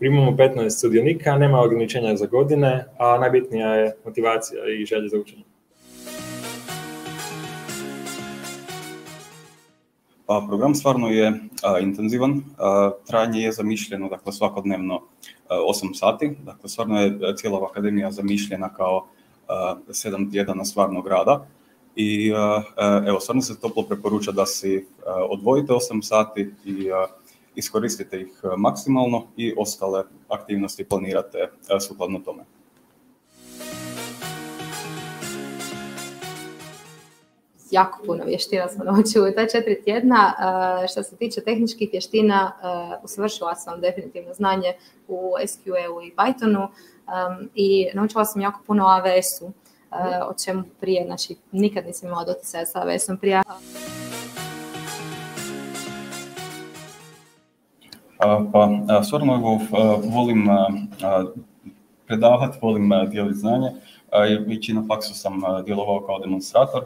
Primamo 15 sudionika, nema ograničenja za godine, a najbitnija je motivacija i želja za učenje. Program stvarno je intenzivan, trajanje je zamišljeno, dakle, svakodnevno 8 sati, dakle, stvarno je cijela akademija zamišljena kao 7 tjedana stvarnog rada i evo, stvarno se toplo preporuča da si odvojite 8 sati i iskoristite ih maksimalno i ostale aktivnosti planirate sukladno tome. Jako puno vještina smo naučili u ta 4 tjedna. Što se tiče tehničkih vještina, usavršila sam definitivno znanje u SQL-u i Pythonu i naučila sam jako puno o AWS-u, o čemu prije, znači nikad nisam imala doticaja sa AWS-om prije. Stvarno volim predavati, volim dijeliti znanje. I na faksu sam djelovao kao demonstrator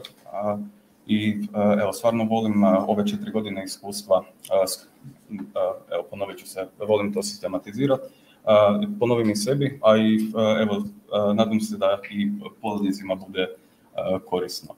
i evo, stvarno volim ove 4 godine iskustva, evo, ponovit ću se, volim to sistematizirati, ponovim i sebi, a i evo, nadam se da i polaznicima bude korisno.